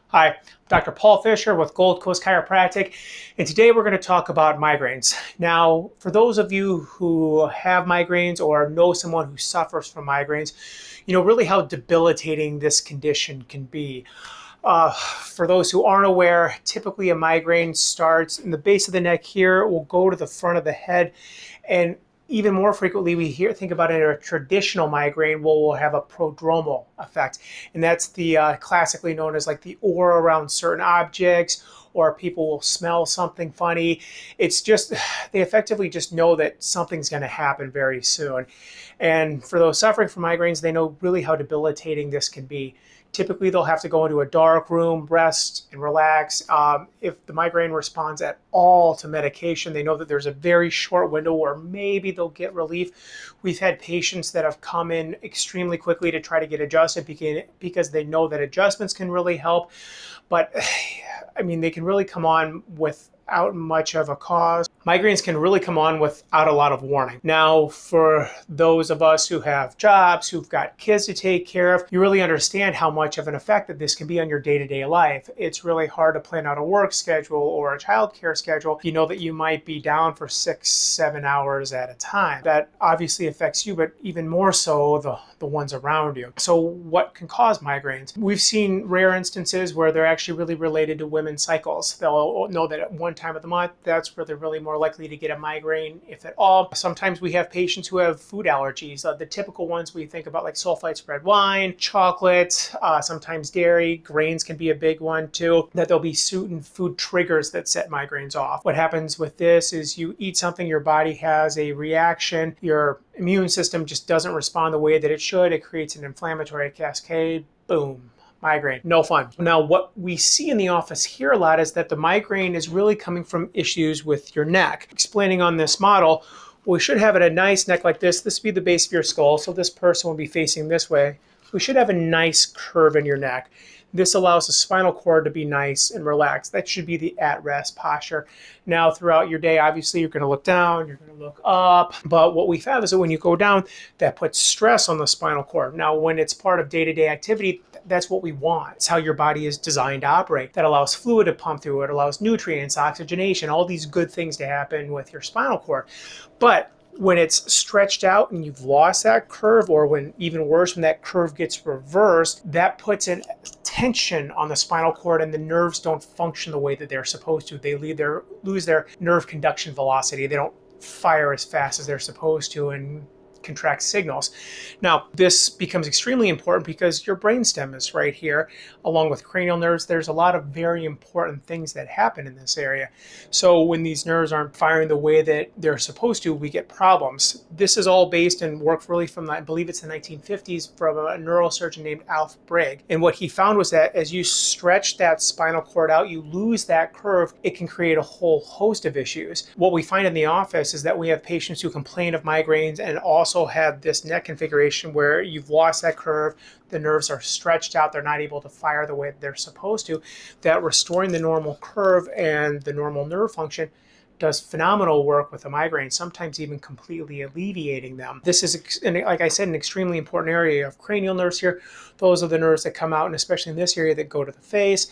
Hi, Dr. Paul Fisher with Gold Coast Chiropractic, and today we're going to talk about migraines. Now, for those of you who have migraines or know someone who suffers from migraines, you know really how debilitating this condition can be. For those who aren't aware, typically a migraine starts in the base of the neck here, it will go to the front of the head, and even more frequently, we think about it in a traditional migraine, we'll have a prodromal effect. And that's the classically known as like the aura around certain objects, or people will smell something funny. It's just, they effectively just know that something's going to happen very soon. And for those suffering from migraines, they know really how debilitating this can be. Typically, they'll have to go into a dark room, rest, and relax. If the migraine responds at all to medication, they know that there's a very short window where maybe they'll get relief. We've had patients that have come in extremely quickly to try to get adjusted because they know that adjustments can really help. But I mean, they can really come on without much of a cause. Migraines can really come on without a lot of warning. Now, for those of us who have jobs, who've got kids to take care of, you really understand how much of an effect that this can be on your day-to-day life. It's really hard to plan out a work schedule or a childcare schedule. You know that you might be down for 6-7 hours at a time. That obviously affects you, but even more so the ones around you. So what can cause migraines? We've seen rare instances where they're actually really related to women's cycles. They'll know that at one time of the month, that's where they're really more likely to get a migraine, if at all. Sometimes we have patients who have food allergies. The typical ones we think about, like sulfite red wine, chocolate, sometimes dairy. Grains can be a big one too, that there'll be certain food triggers that set migraines off. What happens with this is you eat something, your body has a reaction, your immune system just doesn't respond the way that it should. It creates an inflammatory cascade, boom. Migraine. No fun. Now, what we see in the office here a lot is that the migraine is really coming from issues with your neck. Explaining on this model, we should have a nice neck like this. This would be the base of your skull, so this person will be facing this way. We should have a nice curve in your neck. This allows the spinal cord to be nice and relaxed. That should be the at-rest posture. Now, throughout your day, obviously, you're going to look down, you're going to look up. But what we found is that when you go down, that puts stress on the spinal cord. Now, when it's part of day-to-day activity, that's what we want. It's how your body is designed to operate. That allows fluid to pump through it, allows nutrients, oxygenation, all these good things to happen with your spinal cord. But when it's stretched out and you've lost that curve, or when even worse, when that curve gets reversed, that puts in tension on the spinal cord and the nerves don't function the way that they're supposed to. They lose their nerve conduction velocity. They don't fire as fast as they're supposed to and contract signals. Now, this becomes extremely important because your brainstem is right here, along with cranial nerves. There's a lot of very important things that happen in this area. So when these nerves aren't firing the way that they're supposed to, we get problems. This is all based and worked really from, I believe it's the 1950s, from a neurosurgeon named Alf Brigg. And what he found was that as you stretch that spinal cord out, you lose that curve, it can create a whole host of issues. What we find in the office is that we have patients who complain of migraines and also have this neck configuration where you've lost that curve, the nerves are stretched out, they're not able to fire the way they're supposed to. That restoring the normal curve and the normal nerve function does phenomenal work with a migraine, sometimes even completely alleviating them. This is, like I said, an extremely important area of cranial nerves here. Those are the nerves that come out, and especially in this area, that go to the face.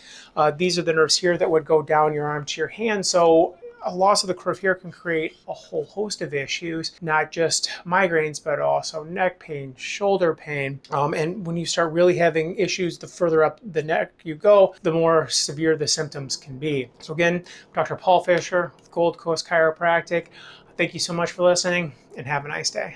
These are the nerves here that would go down your arm to your hand. So a loss of the curve here can create a whole host of issues, not just migraines, but also neck pain, shoulder pain. And when you start really having issues, the further up the neck you go, the more severe the symptoms can be. So again, Dr. Paul Fisher with Gold Coast Chiropractic. Thank you so much for listening, and have a nice day.